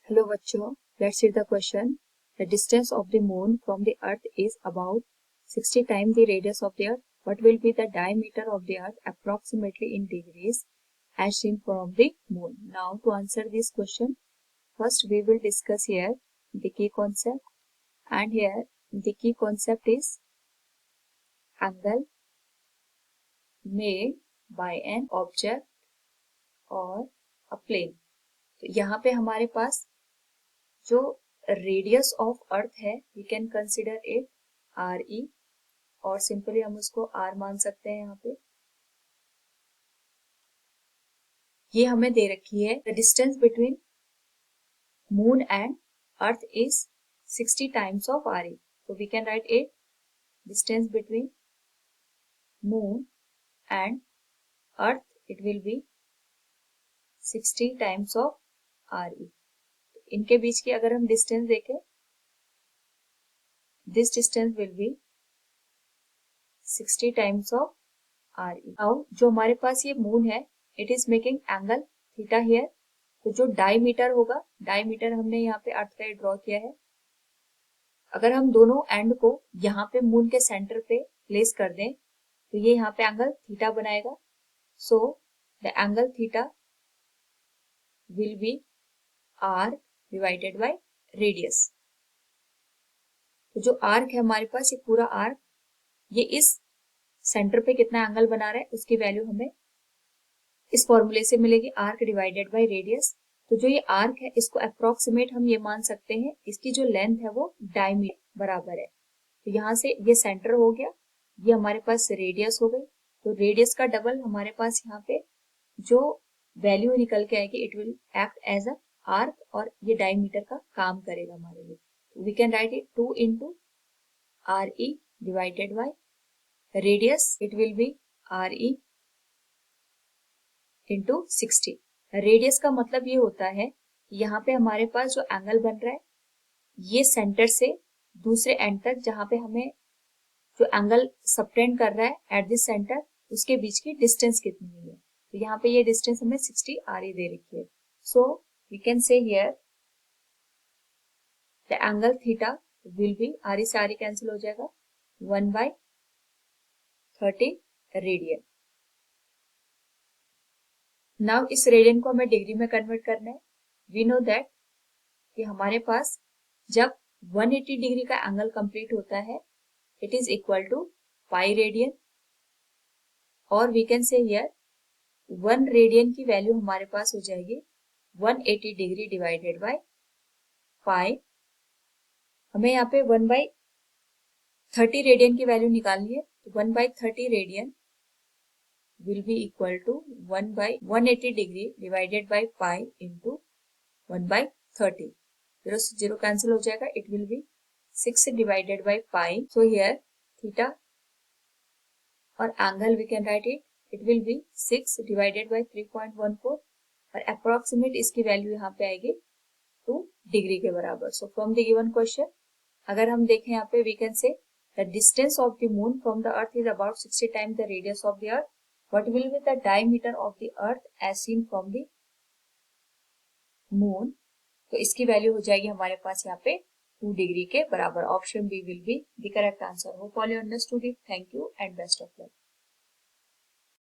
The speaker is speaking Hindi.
Hello बच्चों, let's see the question. The distance of the moon from the earth is about 60 times the radius of the earth. What will be the diameter of the earth approximately in degrees as seen from the moon? Now to answer this question, first we will discuss here the key concept, and here the key concept is angle made by an object or a plane. तो यहाँ पे हमारे पास जो रेडियस ऑफ अर्थ है we can consider it R E, और सिंपली हम उसको आर मान सकते हैं। यहाँ पे ये हमें दे रखी है the distance between moon and earth is 60 times of R E, तो we can write it distance between moon and earth it will be 60 times of R E. इनके बीच की अगर हम डिस्टेंस देखें, this distance will be 60 times of R E. Now जो हमारे पास ये मून है it is making angle theta here, तो जो डायमीटर होगा, डायमीटर हमने यहाँ पे अर्थ का ड्रॉ किया है। अगर हम दोनों एंड को यहाँ पे मून के सेंटर पे प्लेस कर दें तो ये यहाँ पे एंगल थीटा बनाएगा। So the angle theta will be R divided by radius. तो जो आर्क है हमारे पास, ये पूरा आर्क, ये इस सेंटर पे कितना एंगल बना रहा है उसकी वैल्यू हमें इस फॉर्मूले से मिलेगी, आर्क डिवाइडेड बाय रेडियस। तो जो ये आर्क है इसको अप्रोक्सीमेट हम ये मान सकते हैं इसकी जो लेंथ है वो डायमीटर बराबर है। तो यहाँ से ये सेंटर हो गया, ये हमारे पास रेडियस हो गई, तो रेडियस का डबल हमारे पास यहाँ पे जो वैल्यू निकल के आएगी it will act as a arc, और ये डायमीटर का काम करेगा हमारे लिए। We can write it 2 into R E divided by radius, it will be R E into 60। Radius का मतलब ये होता है यहाँ पे हमारे पास जो एंगल बन रहा है ये सेंटर से दूसरे एंड तक, जहां पे हमें जो एंगल सबटेंड कर रहा है एट दिस सेंटर, उसके बीच की डिस्टेंस कितनी हुई है। तो यहाँ पे ये डिस्टेंस हमें 60 आर ई दे रखी है। So we can say here the angle theta will be, R E से आर ई कैंसिल हो जाएगा, 1/30 रेडियन। नाउ इस रेडियन को हमें डिग्री में कन्वर्ट करना है। वी नो दैट कि हमारे पास जब 180 डिग्री का एंगल कंप्लीट होता है it is equal to pi radian, और we can say here 1 radian की वैल्यू हमारे पास हो जाएगी 180 डिग्री डिवाइडेड बाय पाई। हमें यहाँ पे 1/30 रेडियन की वैल्यू निकालनी है, तो 1/30 radian will be equal to 1/180 degree divided by pi into 1/30. 0 से 0 cancel हो जाएगा, it will be 6 divided by pi. So here theta और angle we can write it will be 6 divided by 3.14, और approximate इसकी वैल्यू यहाँ पे आएगी 2 डिग्री के बराबर। So from the given question अगर हम देखें यहाँ पे we can say the distance of the moon from the earth is about 60 times the radius of the earth. What will be the diameter of the earth as seen from the moon? तो इसकी वैल्यू हो जाएगी हमारे पास यहाँ पे 2 डिग्री के बराबर। Option B will be the correct answer. Hope all you understood it. Thank you and best of luck.